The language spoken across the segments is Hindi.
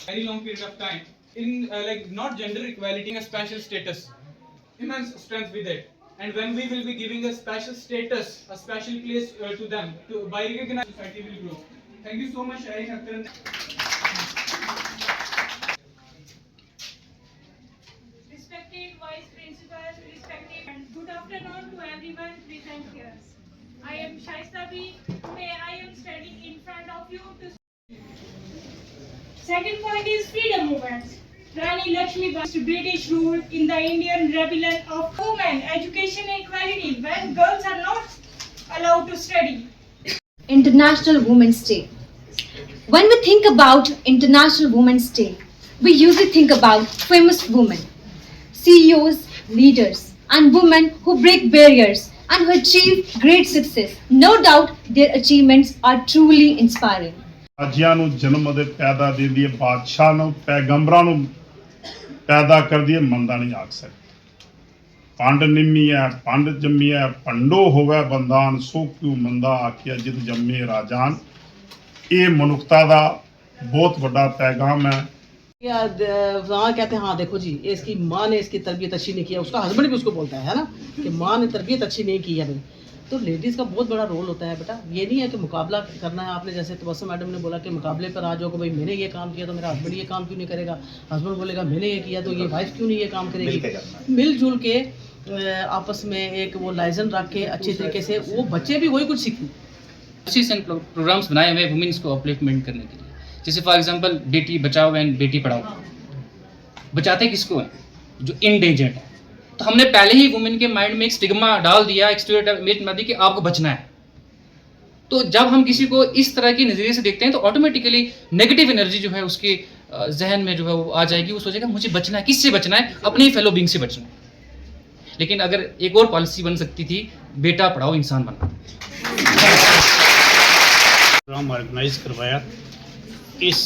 very long period of time in like not gender equality, a special status, immense strength with it. And when we will be giving a special status, a special place to them, to by recognizing society will grow. Thank you so much, Shahin Akhtar. Respected Vice Principal, respected and good afternoon to everyone present here. I am Shaista B. Today I am standing in front of you to. Second point is freedom movements. Rani Lakshmi Bai's British rule in the Indian rebellion of women, education equality when girls are not allowed to study. International Women's Day. When we think about International Women's Day, we usually think about famous women, CEOs, leaders, and women who break barriers and who achieve great success. No doubt their achievements are truly inspiring. ਰਾਜਿਆਂ ਨੂੰ ਜਨਮ ਦੇ ਪੈਦਾ ਦਿੰਦੀ ਹੈ, ਬਾਦਸ਼ਾਹ ਨੂੰ ਪੈਗੰਬਰਾਂ ਨੂੰ ਪੈਦਾ ਕਰਦੀ ਹੈ, ਮੰਦਾ ਨਹੀਂ ਆਖ ਸਕਦੀ। ਪੰਡ ਨਿੰਮੀ ਹੈ, ਪੰਡ ਜੰਮੀ ਹੈ, ਪੰਡੋ ਹੋਵੇ ਬੰਦਾਨ, ਸੋ ਕਿਉ ਮੰਦਾ ਆਖਿਆ ਜਿਤ ਜੰਮੇ ਰਾਜਾਨ। ਇਹ ਮਨੁੱਖਤਾ ਦਾ ਬਹੁਤ ਵੱਡਾ पैगाम है। वहाँ कहते हैं हाँ देखो जी, इसकी माँ ने इसकी तरबियत अच्छी नहीं किया, उसका हस्बैंड भी उसको बोलता है ना कि माँ ने तरबियत अच्छी नहीं की है भाई। तो लेडीज़ का बहुत बड़ा रोल होता है बेटा। ये नहीं है कि मुकाबला करना है आपने, जैसे तबस्सुम मैडम ने बोला कि मुकाबले पर आ जाओ कि भाई मैंने ये काम किया तो मेरा हस्बैंड ये काम क्यों नहीं करेगा, हस्बैंड बोलेगा मैंने ये किया तो ये वाइफ क्यों नहीं ये काम करेगी। मिलजुल के आपस में एक वो लाइजन रख के अच्छी तरीके से वो बच्चे भी वही कुछ सीखें। प्रोग्राम्स बनाए हुए वुमेन्स को अपलिफ्टमेंट करने के लिए, जैसे for example Beti Bachao and Beti Padhao. बचाते किसको हैं? जो इंडेंजर्ड है। तो हमने पहले ही वुमेन के माइंड में एक स्टिग्मा डाल दिया, एक स्टीरियोटाइप इमेज बना दी कि आपको बचना है। तो जब हम किसी को इस तरह की नज़रिए से देखते हैं तो ऑटोमेटिकली नेगेटिव एनर्जी जो है उसके जहन में जो है वो आ जाएगी। वो सोचेगा मुझे बचना है, किससे बचना है? अपने ही फेलो बींग से बचना है। लेकिन अगर एक और पॉलिसी बन सकती थी, बेटा पढ़ाओ इंसान बनना। प्रोग्राम ऑर्गेनाइज करवाया इस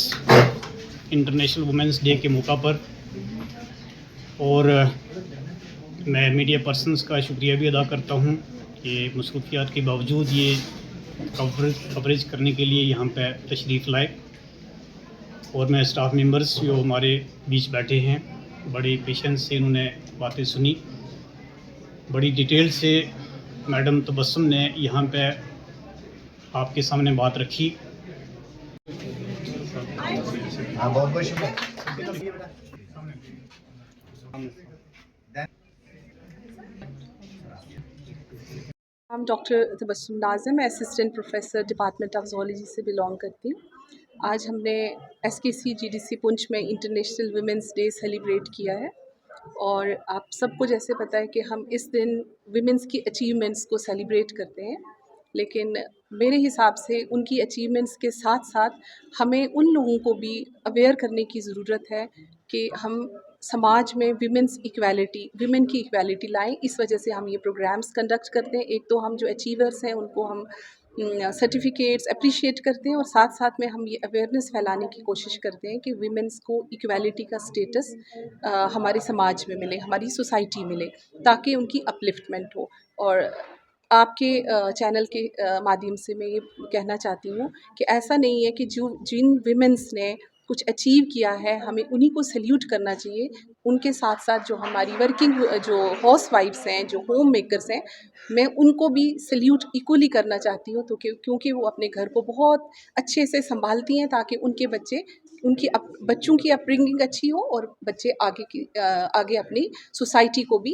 इंटरनेशनल वुमेंस डे के मौका पर, और मैं मीडिया पर्सनस का शुक्रिया भी अदा करता हूँ कि मसरूफियात के बावजूद ये कवरेज करने के लिए यहाँ पे तशरीफ़ लाए। और मैं स्टाफ मेंबर्स जो हमारे बीच बैठे हैं, बड़ी पेशेंस से इन्होंने बातें सुनी, बड़ी डिटेल से मैडम तबस्सुम ने यहाँ पे आपके सामने बात रखी। I'm doctor Tabassum Nazim, assistant professor department of zoology से बिलोंग करती हूँ। आज हमने SKC GDC पुंछ में इंटरनेशनल वुमेंस डे सेलिब्रेट किया है, और आप सबको जैसे पता है कि हम इस दिन वुमेंस की अचीवमेंट्स को सेलिब्रेट करते हैं, लेकिन मेरे हिसाब से उनकी अचीवमेंट्स के साथ साथ हमें उन लोगों को भी अवेयर करने की ज़रूरत है कि हम समाज में वुमेन की इक्वालिटी लाएं। इस वजह से हम ये प्रोग्राम्स कंडक्ट करते हैं। एक तो हम जो अचीवर्स हैं उनको हम सर्टिफिकेट्स अप्रिशिएट करते हैं, और साथ साथ में हम ये अवेयरनेस फैलाने की कोशिश करते हैं कि वुमेन्स को इक्वालिटी का स्टेटस हमारे समाज में मिले, हमारी सोसाइटी मिले, ताकि उनकी अपलिफ्टमेंट हो। और आपके चैनल के माध्यम से मैं ये कहना चाहती हूँ कि ऐसा नहीं है कि जिन वुमेन्स ने कुछ अचीव किया है हमें उन्हीं को सल्यूट करना चाहिए। उनके साथ साथ जो हमारी वर्किंग जो हाउस वाइफ्स हैं, जो होम मेकर्स हैं, मैं उनको भी सल्यूट इक्वली करना चाहती हूँ, तो क्योंकि वो अपने घर को बहुत अच्छे से संभालती हैं ताकि बच्चों की अपब्रिंगिंग अच्छी हो और बच्चे आगे अपनी सोसाइटी को भी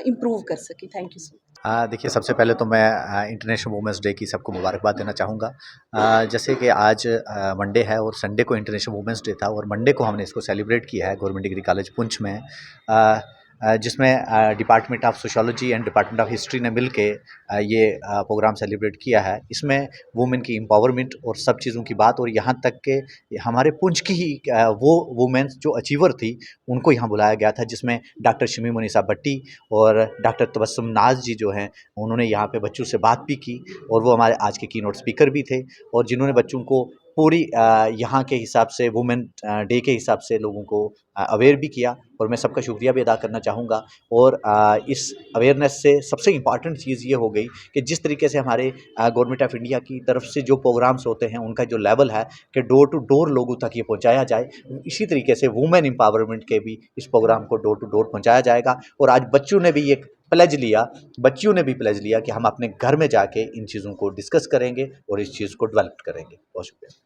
इम्प्रूव कर सकें। Thank you so much. देखिए, सबसे पहले तो मैं इंटरनेशनल वुमेंस डे की सबको मुबारकबाद देना चाहूँगा। जैसे कि आज मंडे है और संडे को इंटरनेशनल वुमेंस डे था, और मंडे को हमने इसको सेलिब्रेट किया है गवर्नमेंट डिग्री कॉलेज पुंछ में, जिसमें department of sociology and department of history ने मिल के ये प्रोग्राम सेलिब्रेट किया है। इसमें वुमेन की एम्पावरमेंट और सब चीज़ों की बात, और यहाँ तक के हमारे पुंछ की ही वो वुमेन्स जो अचीवर थी उनको यहाँ बुलाया गया था, जिसमें डॉक्टर शमी मुनीसा भट्टी और डॉक्टर तबस्सुम नाज जी जो हैं उन्होंने यहाँ पे बच्चों से बात भी की, और वो हमारे आज के कीनोट स्पीकर भी थे, और जिन्होंने बच्चों को पूरी यहाँ के हिसाब से वुमेन डे के हिसाब से लोगों को अवेयर भी किया, और मैं सबका शुक्रिया भी अदा करना चाहूँगा। और इस अवेयरनेस से सबसे इम्पॉर्टेंट चीज़ ये हो गई कि जिस तरीके से हमारे गवर्नमेंट ऑफ इंडिया की तरफ से जो प्रोग्राम्स होते हैं उनका जो लेवल है कि डोर टू डोर लोगों तक ये पहुँचाया जाए, इसी तरीके से वुमेन एम्पावरमेंट के भी इस प्रोग्राम को डोर टू डोर पहुँचाया जाएगा। और आज बच्चों ने भी ये बच्चियों ने भी प्लेज लिया कि हम अपने घर में जाके इन चीज़ों को डिस्कस करेंगे और इस चीज़ को डेवलप करेंगे। बहुत शुक्रिया।